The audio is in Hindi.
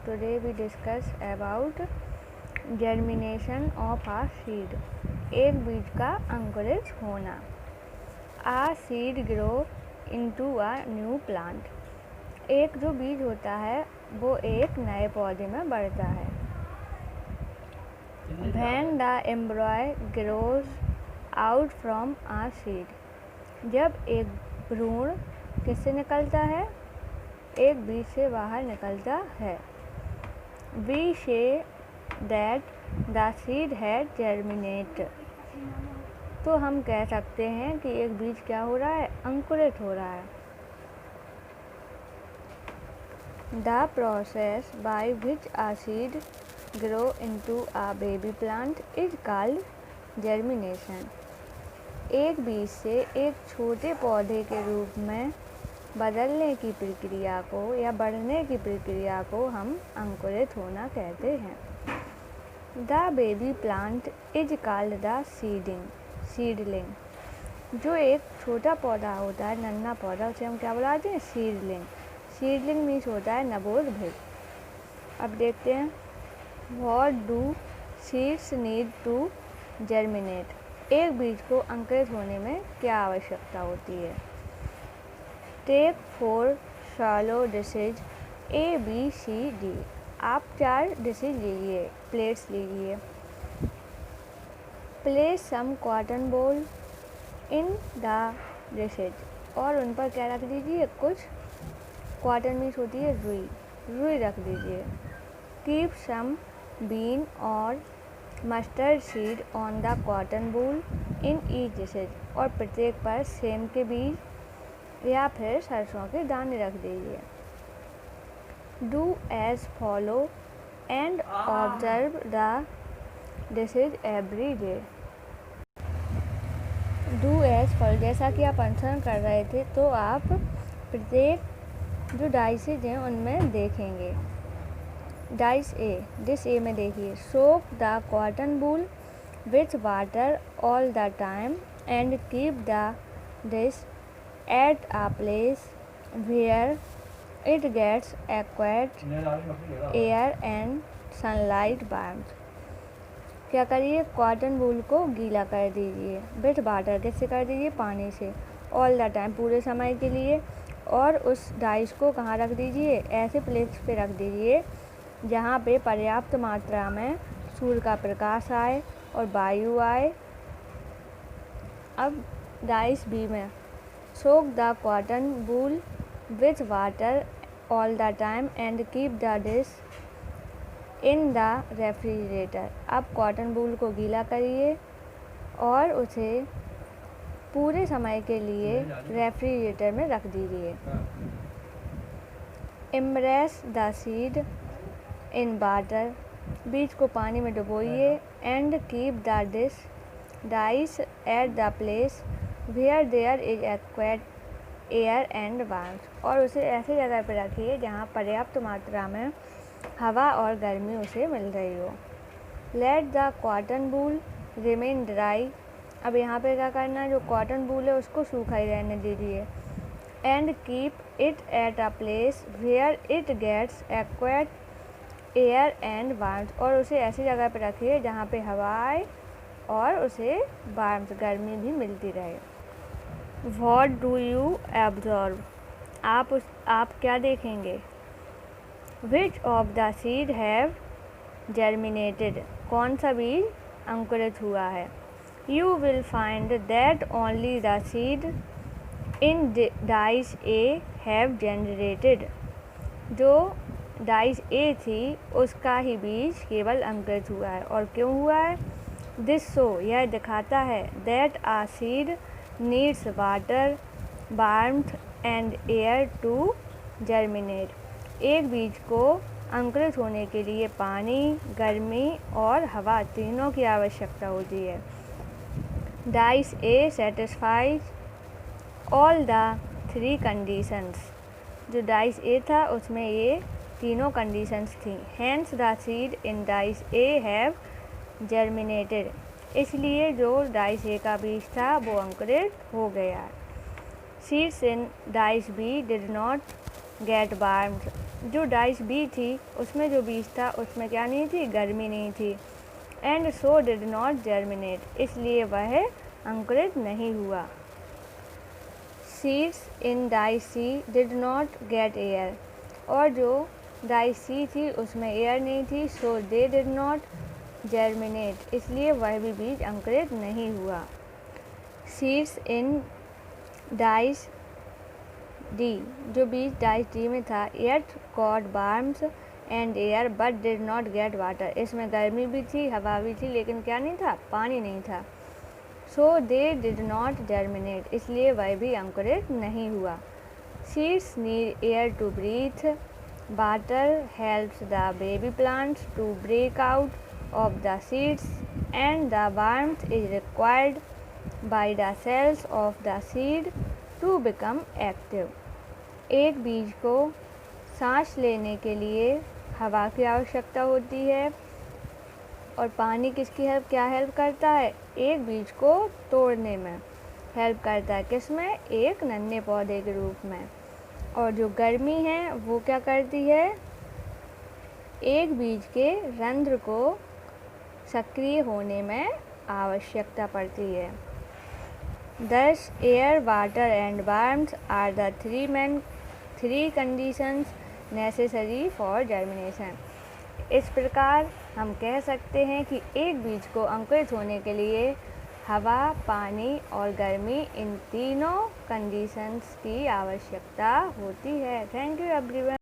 Today we discuss about germination of a seed. एक बीज का अंकुरित होना. A seed grow into a new plant. एक जो बीज होता है वो एक नए पौधे में बढ़ता है. When the embryo grows out from a seed. जब एक भ्रूण किससे निकलता है? एक बीज से बाहर निकलता है. We say that the seed has germinated. तो हम कह सकते हैं कि एक बीज क्या हो रहा है? अंकुरित हो रहा है. The process by which a seed grow into a baby plant is called germination. एक बीज से एक छोटे पौधे के रूप में बदलने की प्रक्रिया को या बढ़ने की प्रक्रिया को हम अंकुरित होना कहते हैं. The baby plant is called the seedling. जो एक छोटा पौधा होता है, नन्हा पौधा, उसे हम क्या बुलाते हैं? सीडलिंग. सीडलिंग मीन्स होता है नवोद बीज. अब देखते हैं what do seeds need to germinate. एक बीज को अंकुरित होने में क्या आवश्यकता होती है? Take 4 shallow dishes ABCD. आप 4 डिशेज लीजिए, प्लेट्स लीजिए. Place some cotton ball in the dishes. और उन पर क्या रख दीजिए? कुछ कॉटन मीन्स होती है रुई, रुई रख दीजिए. कीप सम बीन और mustard seed on the cotton ball in each dishes. और प्रत्येक पर सेम के बीज या फिर सरसों के दाने रख दीजिए. Do as follow and observe the dishes every day. Do as follow, जैसा कि आप अनुसरण कर रहे थे तो आप प्रत्येक जो डाइसेज हैं उनमें देखेंगे. डाइस ए, डिश ए में देखिए. Soak the cotton ball with water all the time and keep the dish at a place where it gets adequate air and sunlight burns. क्या करिए? कॉटन बॉल को गीला कर दीजिए. विथ वाटर, किससे कर दीजिए? पानी से. ऑल द टाइम, पूरे समय के लिए. और उस डाइस को कहाँ रख दीजिए? ऐसे प्लेस पे रख दीजिए जहाँ पे पर्याप्त मात्रा में सूर्य का प्रकाश आए और वायु आए. अब डाइस बी में soak the cotton ball with water all the time and keep the dish in the refrigerator. अब कॉटन बॉल को गीला करिए और उसे पूरे समय के लिए रेफ्रिजरेटर में रख दीजिए. Impress the seed in water. बीज को पानी में डुबोइए. And keep the dice at the place where there is adequate air and warmth. और उसे ऐसी जगह पर रखिए जहाँ पर्याप्त मात्रा में हवा और गर्मी उसे मिल रही हो. Let the cotton ball remain dry. अब यहाँ पे क्या करना है? जो कॉटन बॉल है उसको सूखा ही रहने दीजिए. And keep it at a place where it gets adequate air and warmth. और उसे ऐसी जगह पर रखिए जहाँ पे हवा आए और उसे वार्मथ, गर्मी भी मिलती रहे. What do you observe? आप क्या देखेंगे? Which of the seed have germinated? कौन सा बीज अंकुरित हुआ है? You will find that only the seed in dice A have generated. जो डाइस A थी उसका ही बीज केवल अंकुरित हुआ है. और क्यों हुआ है? This show, यह दिखाता है that a seed needs water, warmth and air to germinate. एक बीज को अंकुरित होने के लिए पानी, गर्मी और हवा तीनों की आवश्यकता होती है. Dice A satisfies all the 3 conditions. जो डाइस A था उसमें ये तीनों कंडीशंस थी. Hence the seed in dice A have germinated. इसलिए जो डाइस ए का बीज था वो अंकुरित हो गया. Seeds in dish B did not get warmed. जो डाइस बी थी उसमें जो बीज था उसमें क्या नहीं थी, गर्मी नहीं थी। And so did not germinate, इसलिए वह अंकुरित नहीं हुआ। Seeds in dish C did not get air, और जो डाई सी थी उसमें एयर नहीं थी, so they did not germinate, इसलिए वह भी बीज अंकुरित नहीं हुआ। सीड्स इन डाइस डी, जो बीज डाइस डी में था, it got warmth and air but did not get water, इसमें गर्मी भी थी, हवा भी थी, लेकिन क्या नहीं था, पानी नहीं था। So they did not germinate, इसलिए वह भी अंकुरित नहीं हुआ। Seeds need air to breathe, water helps the baby plants to break out of the seeds and the warmth is required by the cells of the seed to become active. एक बीज को सांस लेने के लिए हवा की आवश्यकता होती है, और पानी किसकी क्या हेल्प करता है, एक बीज को तोड़ने में हेल्प करता है, किसमें, एक नन्हे पौधे के रूप में। और जो गर्मी है वो क्या करती है, एक बीज के रंध्र को सक्रिय होने में आवश्यकता पड़ती है। Thus, air, water and warmth are the three conditions necessary for germination. इस प्रकार हम कह सकते हैं कि एक बीज को अंकुरित होने के लिए हवा, पानी और गर्मी, इन तीनों कंडीशंस की आवश्यकता होती है। Thank you everyone.